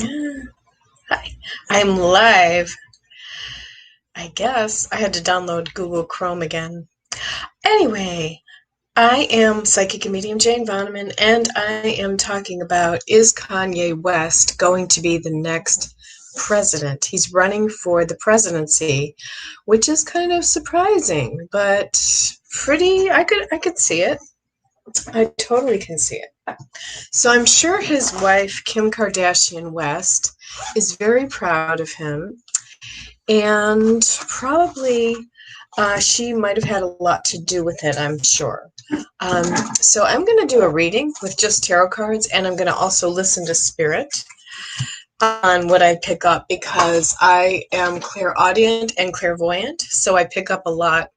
Hi, I'm live. I guess I had to download Google Chrome again. Anyway, I am psychic and medium Jane Voneman, and I am talking about, is Kanye West going to be the next president? He's running for the presidency, which is kind of surprising, but I could see it. I totally can see it. So I'm sure his wife, Kim Kardashian West, is very proud of him. And probably she might have had a lot to do with it, I'm sure. Um, so I'm going to do a reading with just tarot cards, and I'm going to also listen to spirit on what I pick up because I am clairaudient and clairvoyant, so I pick up a lot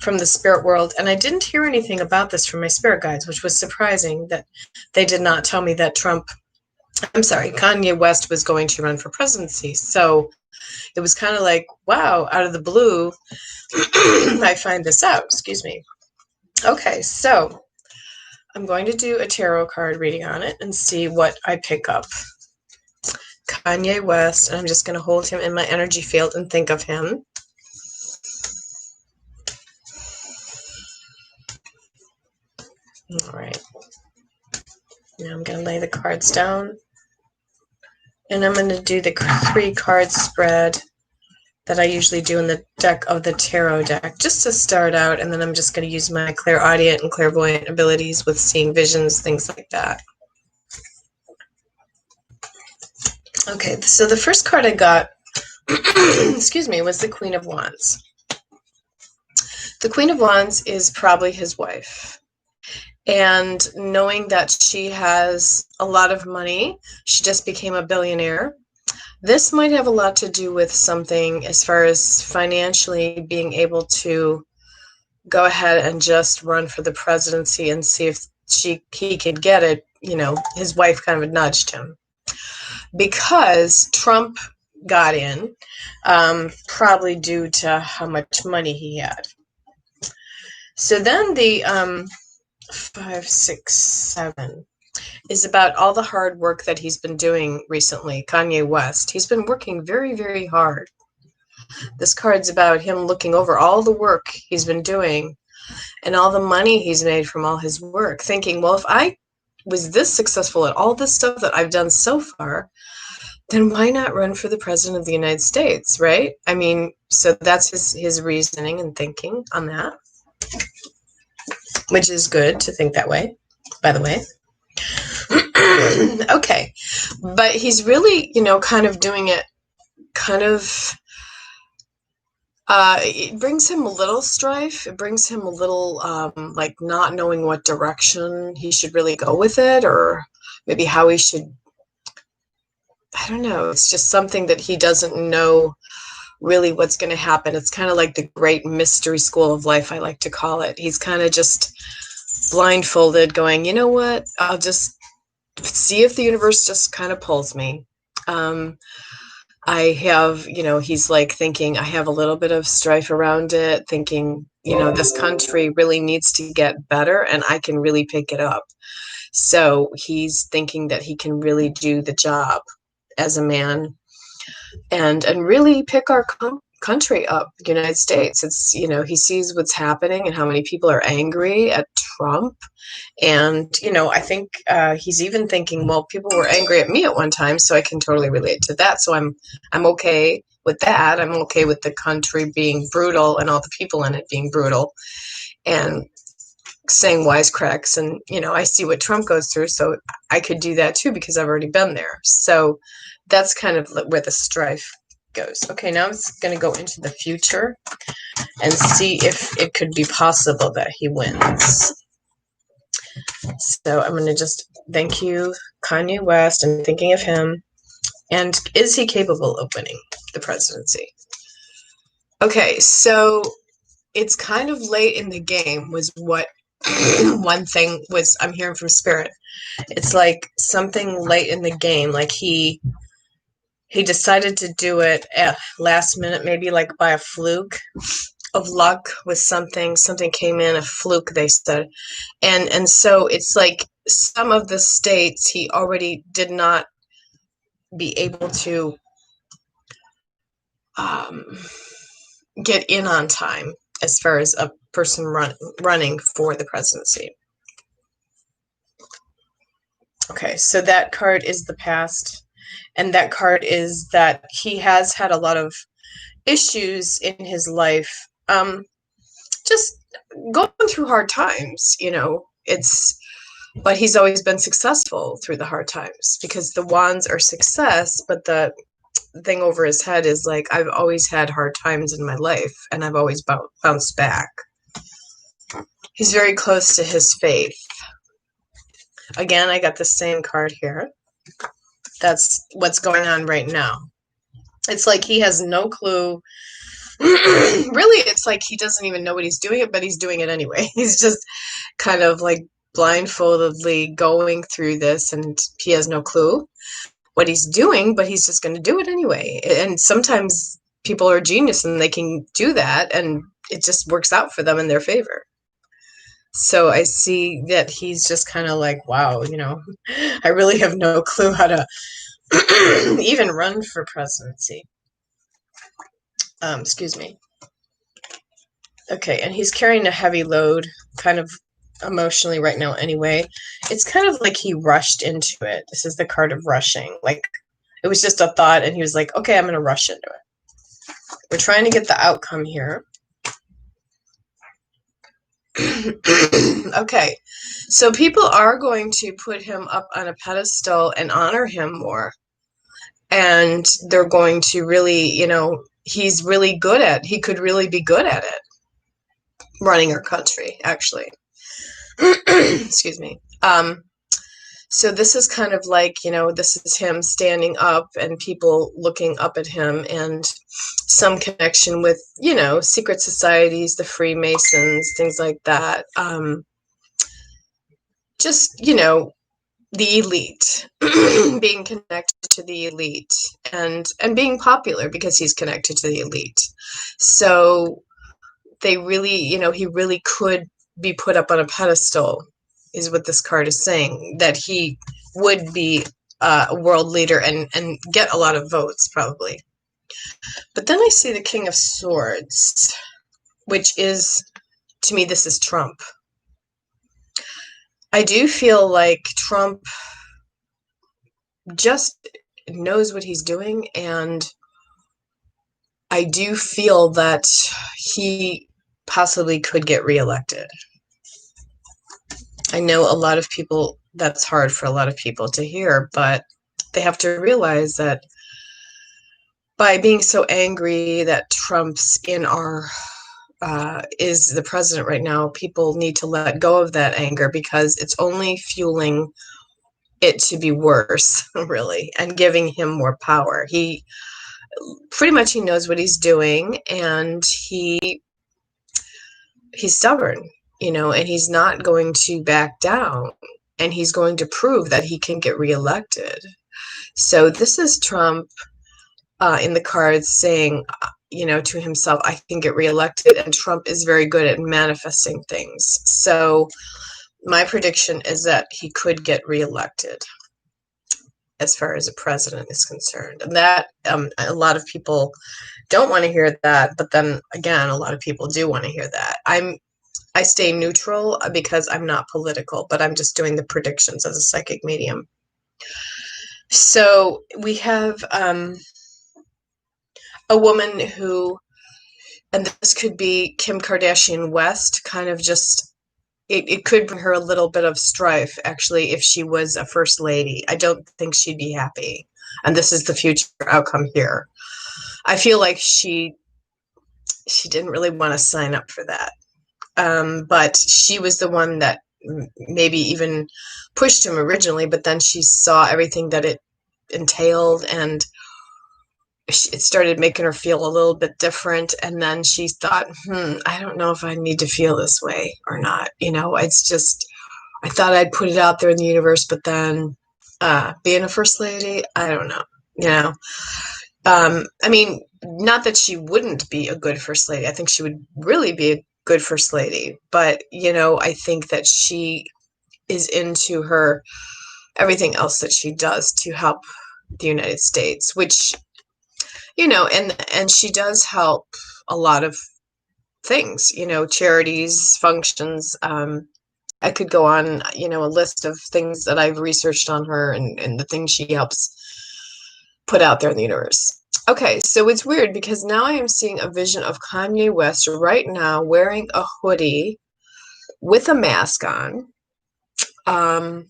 from the spirit world. And I didn't hear anything about this from my spirit guides, which was surprising that they did not tell me that Kanye West was going to run for presidency. So it was kind of like, wow, out of the blue, I find this out. Excuse me. Okay, so I'm going to do a tarot card reading on it and see what I pick up. Kanye West, and I'm just going to hold him in my energy field and think of him. All right. Now I'm going to lay the cards down. And I'm going to do the 3-card spread that I usually do in the deck of the tarot deck, just to start out, and then I'm just going to use my clairaudient and clairvoyant abilities with seeing visions, things like that. Okay, so the first card I got, excuse me, was the Queen of Wands. The Queen of Wands is probably his wife. And knowing that she has a lot of money, she just became a billionaire. This might have a lot to do with something as far as financially being able to go ahead and just run for the presidency and see if he could get it. You know, his wife kind of nudged him because Trump got in, probably due to how much money he had. So then the 5, 6, 7 is about all the hard work that he's been doing recently. Kanye West, he's been working very, very hard. This card's about him looking over all the work he's been doing and all the money he's made from all his work, thinking, well, if I was this successful at all this stuff that I've done so far, then why not run for the president of the United States, right? I mean, so that's his reasoning and thinking on that, which is good to think that way, by the way. Okay, but he's really, kind of doing it it brings him a little strife. It brings him a little like not knowing what direction he should really go with it, or maybe how he should, I don't know. It's just something that he doesn't know really what's going to happen. It's kind of like the great mystery school of life, I like to call it. He's kind of just blindfolded going, you know what, I'll just see if the universe just kind of pulls me. I have, he's like thinking, I have a little bit of strife around it, thinking, this country really needs to get better and I can really pick it up. So he's thinking that he can really do the job as a man and really pick our country up, the United States. It's, he sees what's happening and how many people are angry at Trump. And, I think he's even thinking, well, people were angry at me at one time, so I can totally relate to that. So I'm okay with that. I'm okay with the country being brutal and all the people in it being brutal and saying wisecracks. And, I see what Trump goes through, so I could do that too because I've already been there. So that's kind of where the strife goes. Okay, now I'm going to go into the future and see if it could be possible that he wins. So I'm going to just thank you, Kanye West. I'm thinking of him. And is he capable of winning the presidency? Okay, so it's kind of late in the game was what one thing was I'm hearing from Spirit. It's like something late in the game, like he decided to do it at last minute, maybe like by a fluke of luck with something came in, a fluke, they said. And so it's like some of the states he already did not be able to um, get in on time as far as a person running for the presidency. Okay, so that card is the past, and that card is that he has had a lot of issues in his life, just going through hard times, but he's always been successful through the hard times because the wands are success, but the thing over his head is like, I've always had hard times in my life and I've always bounced back. He's very close to his faith. Again, I got the same card here. That's what's going on right now. It's like he has no clue. Really, it's like he doesn't even know what he's doing, but he's doing it anyway. He's just kind of like blindfoldedly going through this, and he has no clue what he's doing, but he's just going to do it anyway. And sometimes people are genius and they can do that, and it just works out for them in their favor. So I see that he's just kind of like, wow, I really have no clue how to even run for presidency. Excuse me. Okay, and he's carrying a heavy load, kind of emotionally right now anyway. It's kind of like he rushed into it. This is the card of rushing. Like, it was just a thought, and he was like, okay, I'm going to rush into it. We're trying to get the outcome here. Okay, so people are going to put him up on a pedestal and honor him more. And they're going to really, he's really good at, he could really be good at it. Running our country, actually. Excuse me. So this is kind of like, this is him standing up and people looking up at him, and some connection with, secret societies, the Freemasons, things like that. Just, the elite, being connected to the elite, and being popular because he's connected to the elite. So they really, he really could be put up on a pedestal, is what this card is saying, that he would be a world leader and get a lot of votes probably. But then I see the King of Swords, which is, to me, this is Trump. I do feel like Trump just knows what he's doing, and I do feel that he possibly could get reelected. I know a lot of people, that's hard for a lot of people to hear, but they have to realize that by being so angry that Trump's in our is the president right now, people need to let go of that anger, because it's only fueling it to be worse, really, and giving him more power. He pretty much, he knows what he's doing, and he's stubborn, and he's not going to back down, and he's going to prove that he can get reelected. So this is Trump in the cards saying, to himself, I can get reelected, and Trump is very good at manifesting things. So my prediction is that he could get reelected as far as a president is concerned. And that, a lot of people don't want to hear that, but then again, a lot of people do want to hear that. I stay neutral because I'm not political, but I'm just doing the predictions as a psychic medium. So we have a woman who, and this could be Kim Kardashian West, kind of just, it could bring her a little bit of strife, actually, if she was a first lady. I don't think she'd be happy. And this is the future outcome here. I feel like she didn't really want to sign up for that. But she was the one that maybe even pushed him originally, but then she saw everything that it entailed, and it started making her feel a little bit different. And then she thought, I don't know if I need to feel this way or not. It's just, I thought I'd put it out there in the universe, but then being a first lady, I don't know. I mean, not that she wouldn't be a good first lady. I think she would really be a good first lady. But, I think that she is into her, everything else that she does to help the United States, which, and she does help a lot of things, charities, functions. I could go on, a list of things that I've researched on her and the things she helps put out there in the universe. Okay, so it's weird because now I am seeing a vision of Kanye West right now wearing a hoodie with a mask on. And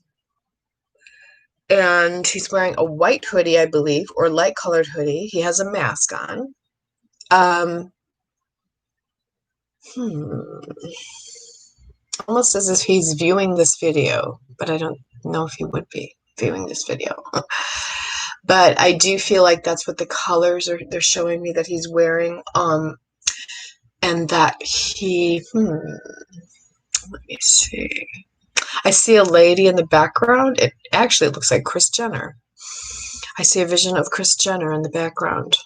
he's wearing a white hoodie, I believe, or light colored hoodie. He has a mask on. Almost as if he's viewing this video, but I don't know if he would be viewing this video. But I do feel like that's what the colors they're showing me that he's wearing. And that let me see. I see a lady in the background. It actually looks like Kris Jenner. I see a vision of Kris Jenner in the background.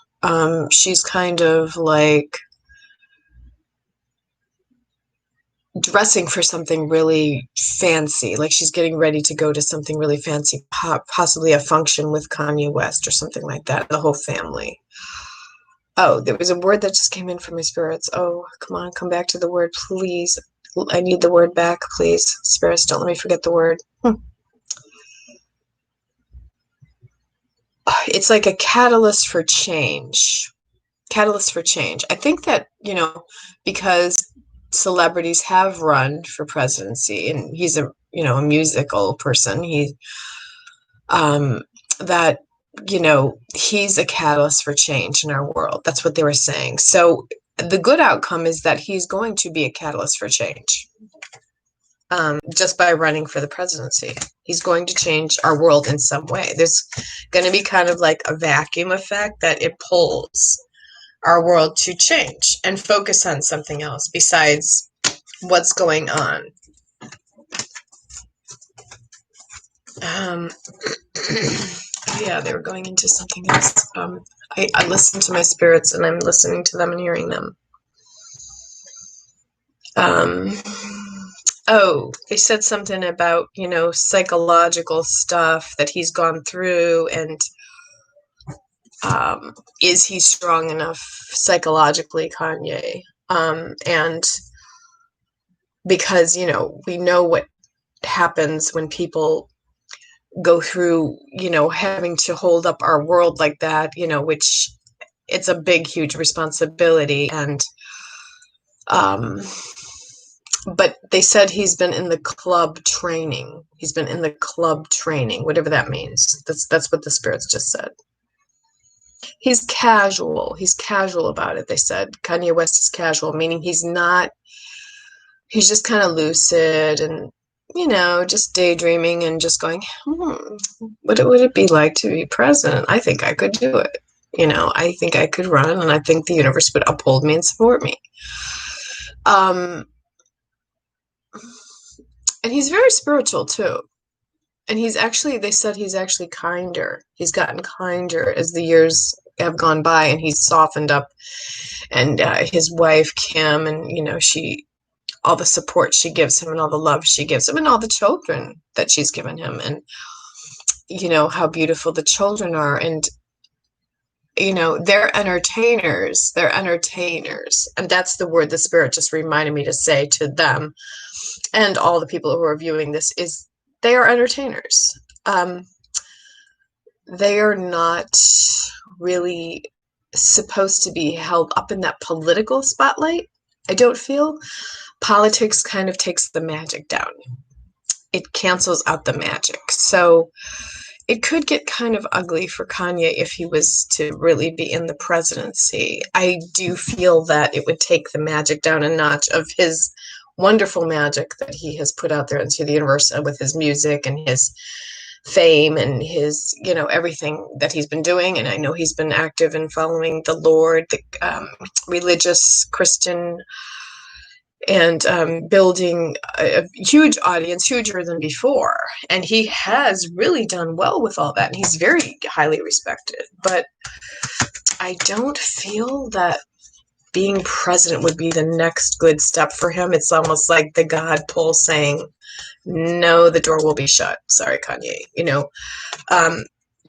She's kind of like dressing for something really fancy, like she's getting ready to go to something really fancy, possibly a function with Kanye West or something like that, the whole family. Oh, there was a word that just came in from my spirits. Oh, come on, come back to the word, please. I need the word back, please. Spirits, don't let me forget the word. It's like a catalyst for change. Catalyst for change. I think that, because celebrities have run for presidency, and he's a musical person, that he's a catalyst for change in our world. That's what they were saying. So the good outcome is that he's going to be a catalyst for change. Just by running for the presidency, he's going to change our world in some way. There's going to be kind of like a vacuum effect that it pulls our world to change and focus on something else besides what's going on. Yeah, they were going into something else. I listen to my spirits, and I'm listening to them and hearing them. Oh, they said something about, psychological stuff that he's gone through, and is he strong enough psychologically, Kanye? And because, we know what happens when people go through, having to hold up our world like that, which it's a big, huge responsibility. And, but they said he's been in the club training. He's been in the club training, whatever that means. That's what the spirits just said. He's casual. He's casual about it, they said. Kanye West is casual, meaning he's just kind of lucid and, just daydreaming and just going, what would it be like to be president? I think I could do it. I think I could run, and I think the universe would uphold me and support me. And he's very spiritual too. And they said he's actually kinder. He's gotten kinder as the years have gone by, and he's softened up. And his wife, Kim, and, all the support she gives him and all the love she gives him and all the children that she's given him, and, how beautiful the children are. And, they're entertainers. They're entertainers. And that's the word the spirit just reminded me to say to them and all the people who are viewing this is they are entertainers. They are not really supposed to be held up in that political spotlight. I don't feel politics kind of takes the magic down. It cancels out the magic. So it could get kind of ugly for Kanye if he was to really be in the presidency. I do feel that it would take the magic down a notch of his wonderful magic that he has put out there into the universe with his music and his fame and his, everything that he's been doing. And I know he's been active in following the Lord, the religious Christian, and building a huge audience, huger than before. And he has really done well with all that. And he's very highly respected. But I don't feel that being president would be the next good step for him. It's almost like the God pull saying, no, the door will be shut. Sorry, Kanye.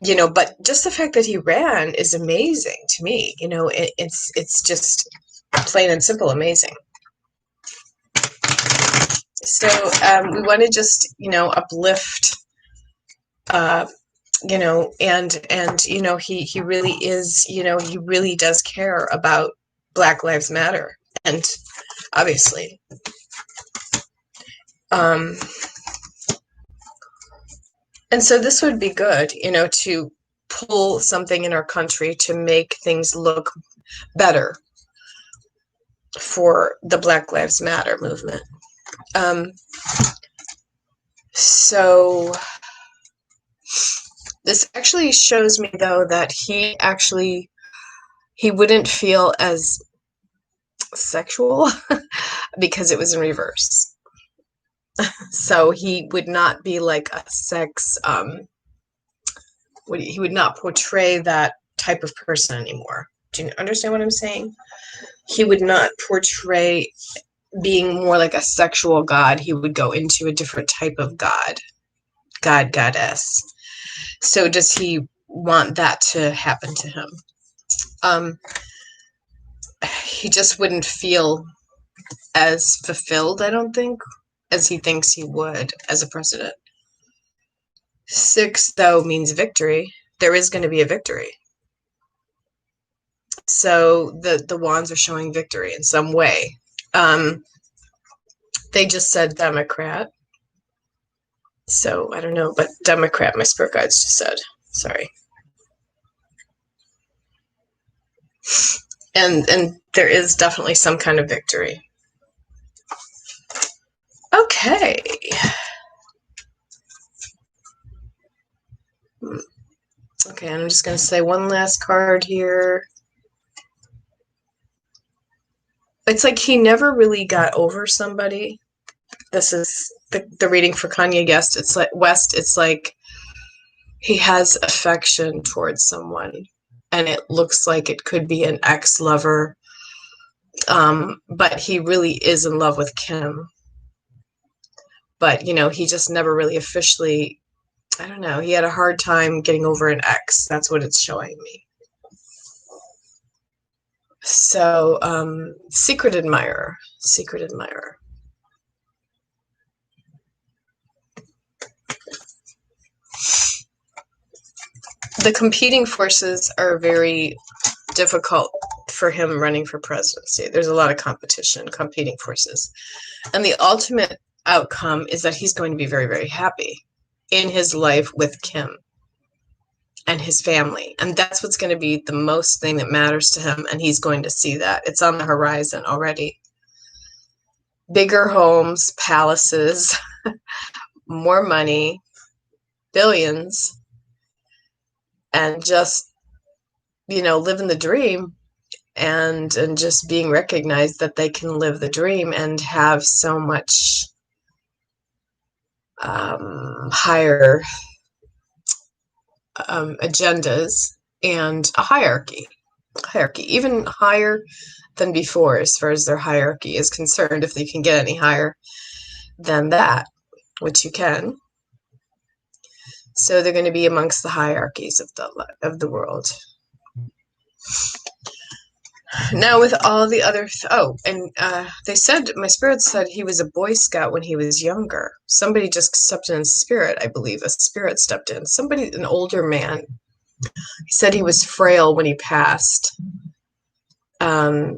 but just the fact that he ran is amazing to me. It's just plain and simple amazing. So we want to just, uplift, he really is, he really does care about Black Lives Matter. And obviously, and so this would be good, to pull something in our country to make things look better for the Black Lives Matter movement. So this actually shows me, though, that he wouldn't feel as sexual because it was in reverse. So he would not be like a sex, he would not portray that type of person anymore. Do you understand what I'm saying? He would not portray being more like a sexual god. He would go into a different type of goddess. So does he want that to happen to him? He just wouldn't feel as fulfilled, I don't think, as he thinks he would as a president. 6, though, means victory. There is going to be a victory. So the wands are showing victory in some way. They just said Democrat. So I don't know, but Democrat, my spirit guides just said. Sorry. And there is definitely some kind of victory. Okay. Okay, I'm just going to say one last card here. It's like he never really got over somebody. This is the reading for Kanye West. It's like he has affection towards someone, and it looks like it could be an ex-lover, but he really is in love with Kim. But, he just never really officially, I don't know, he had a hard time getting over an ex. That's what it's showing me. So, secret admirer. The competing forces are very difficult for him running for presidency. There's a lot of competition, competing forces. And the ultimate outcome is that he's going to be very, very happy in his life with Kim and his family. And that's what's going to be the most thing that matters to him. And he's going to see that. It's on the horizon already. Bigger homes, palaces, more money, billions, and just, living the dream and just being recognized that they can live the dream and have so much higher agendas and a hierarchy, even higher than before as far as their hierarchy is concerned, if they can get any higher than that, which you can. So they're going to be amongst the hierarchies of the world. Now with all the other, they said, my spirit said he was a Boy Scout when he was younger. Somebody just stepped in spirit, I believe. A spirit stepped in. An older man. He said he was frail when he passed. And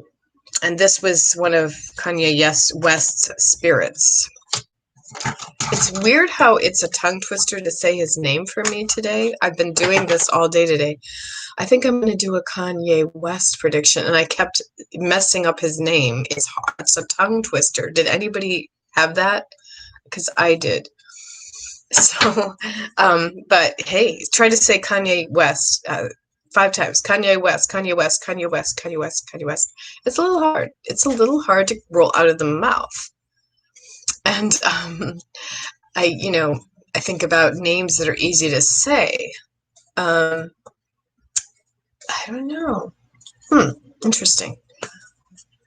this was one of Kanye West's spirits. It's weird how it's a tongue twister to say his name for me today. I've been doing this all day today. I think I'm going to do a Kanye West prediction, and I kept messing up his name. It's a tongue twister. Did anybody have that? Because I did. So, but hey, try to say Kanye West 5 times. Kanye West, Kanye West, Kanye West, Kanye West, Kanye West. It's a little hard. It's a little hard to roll out of the mouth. And I think about names that are easy to say. I don't know. Interesting.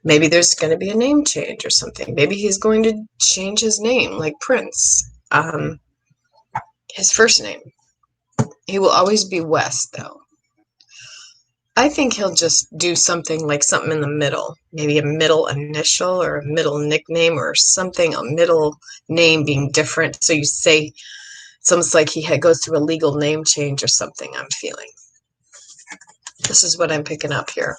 Maybe there's going to be a name change or something. Maybe he's going to change his name, like Prince. His first name. He will always be West, though. I think he'll just do something like something in the middle, maybe a middle initial or a middle nickname or something, a middle name being different. So you say it's almost like he goes through a legal name change or something, I'm feeling. This is what I'm picking up here.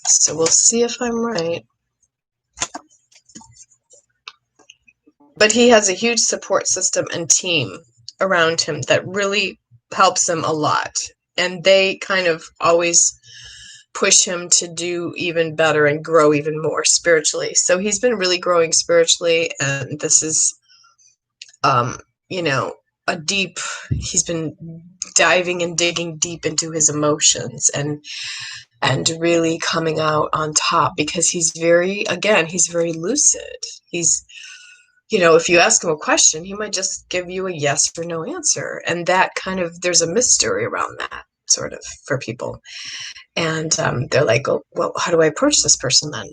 So we'll see if I'm right. But he has a huge support system and team around him that really helps him a lot. And they kind of always push him to do even better and grow even more spiritually. So he's been really growing spiritually, and this is, you know, he's been diving and digging deep into his emotions and really coming out on top because he's very lucid. He's, if you ask him a question, he might just give you a yes or no answer. And that there's a mystery around that sort of for people. And they're like, oh, well, how do I approach this person then?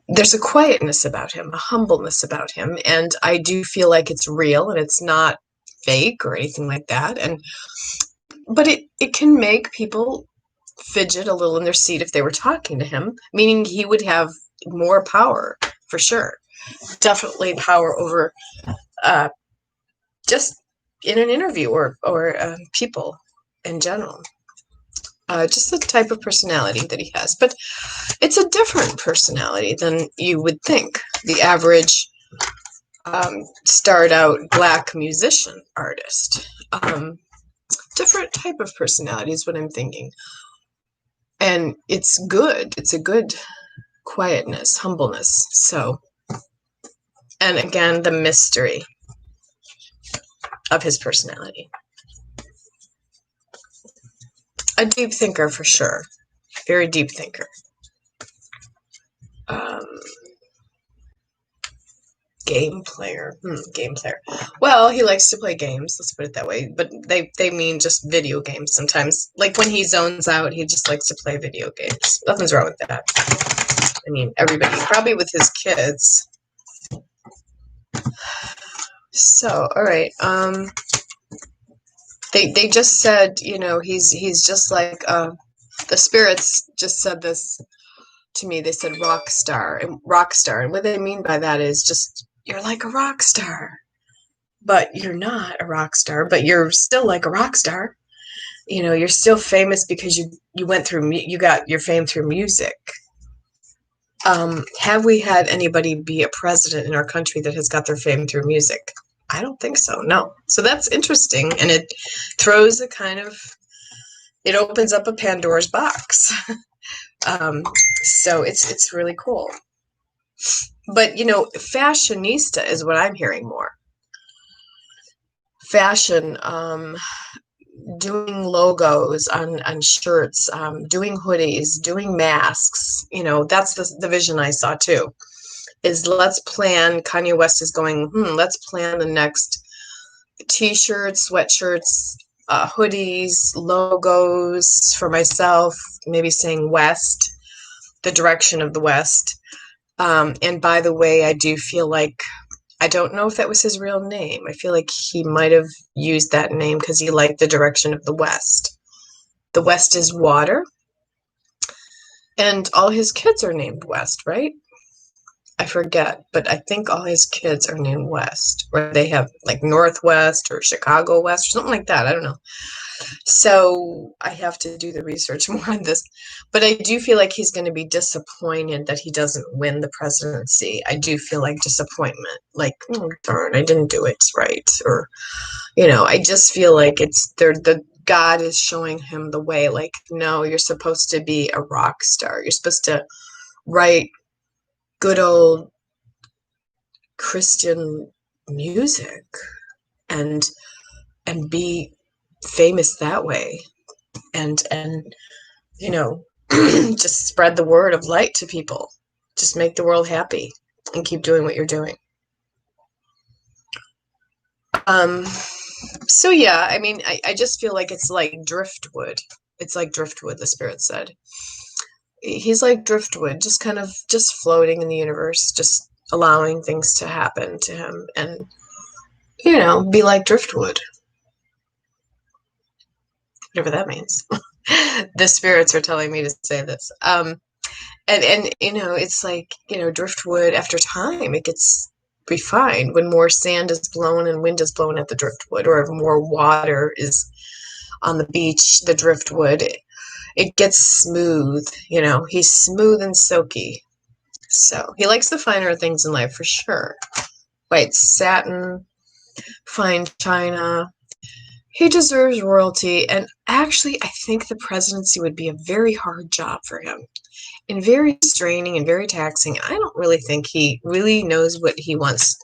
There's a quietness about him, a humbleness about him. And I do feel like it's real and it's not fake or anything like that. But it can make people fidget a little in their seat if they were talking to him, meaning he would have more power for sure. Definitely power over just in an interview or people in general. Just the type of personality that he has. But it's a different personality than you would think. The average starred out Black musician artist. Different type of personality is what I'm thinking. And it's good. It's a good quietness, humbleness. So, and again, the mystery of his personality. A deep thinker for sure. Very deep thinker. Game player. Game player. Well, he likes to play games, let's put it that way. But they mean just video games sometimes. Like when he zones out, he just likes to play video games. Nothing's wrong with that. I mean, everybody, probably with his kids. So, all right. They just said, he's just like the spirits just said this to me. They said rock star, and what they mean by that is just you're like a rock star, but you're not a rock star, but you're still like a rock star. You're still famous because you got your fame through music. Have we had anybody be a president in our country that has got their fame through music? I don't think so. No. So that's interesting, and it throws it opens up a Pandora's box. So it's really cool. But fashionista is what I'm hearing more. Fashion, doing logos on shirts, doing hoodies, doing masks. That's the vision I saw too. Is let's plan. Kanye West is going. Let's plan the next T-shirts, sweatshirts, hoodies, logos for myself. Maybe saying West, the direction of the West. And by the way, I do feel like, I don't know if that was his real name. I feel like he might have used that name because he liked the direction of the West. The West is water. And all his kids are named West, right? I forget, but I think all his kids are named West. Or they have like Northwest or Chicago West or something like that. I don't know. So I have to do the research more on this. But I do feel like he's going to be disappointed that he doesn't win the presidency. I do feel like disappointment. Like, oh, darn, I didn't do it right. Or, I just feel like the God is showing him the way. Like, no, you're supposed to be a rock star. You're supposed to write good old Christian music and be famous that way, and just spread the word of light to people. Just make the world happy and keep doing what you're doing. So yeah, I mean, I just feel like it's like driftwood. It's like driftwood, the spirit said. He's like driftwood, just kind of just floating in the universe, just allowing things to happen to him. And you know, be like driftwood, whatever that means. The spirits are telling me to say this. And you know, it's like, you know, driftwood after time, it gets refined when more sand is blown and wind is blown at the driftwood, or if more water is on the beach, the driftwood, it gets smooth, you know, he's smooth and silky. So he likes the finer things in life for sure. White satin, fine china. He deserves royalty, and actually, I think the presidency would be a very hard job for him and very straining and very taxing. I don't really think he really knows what he wants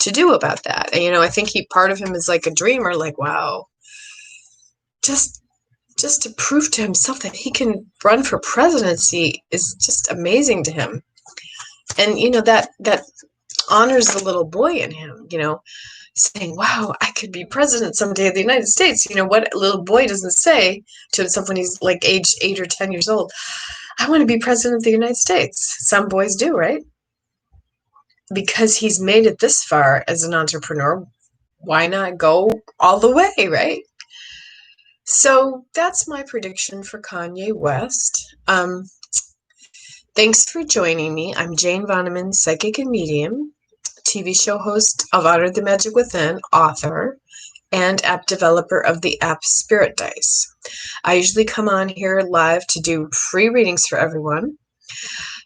to do about that. And, you know, I think part of him is like a dreamer, like, wow, just to prove to himself that he can run for presidency is just amazing to him. And, you know, that honors the little boy in him, you know, saying, wow, I could be president someday of the United States. You know, what little boy doesn't say to himself when he's like age 8 or 10 years old, I want to be president of the United States. Some boys do, right? Because he's made it this far as an entrepreneur, why not go all the way, right? So that's my prediction for Kanye West. Thanks for joining me. I'm Jane Voneman, psychic and medium, TV show host of Honor the Magic Within, author, and app developer of the app Spirit Dice. I usually come on here live to do free readings for everyone,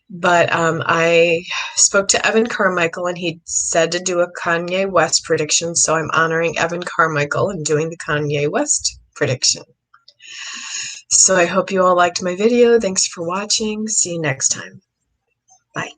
but I spoke to Evan Carmichael and he said to do a Kanye West prediction, so I'm honoring Evan Carmichael and doing the Kanye West prediction. So I hope you all liked my video. Thanks for watching. See you next time. Bye.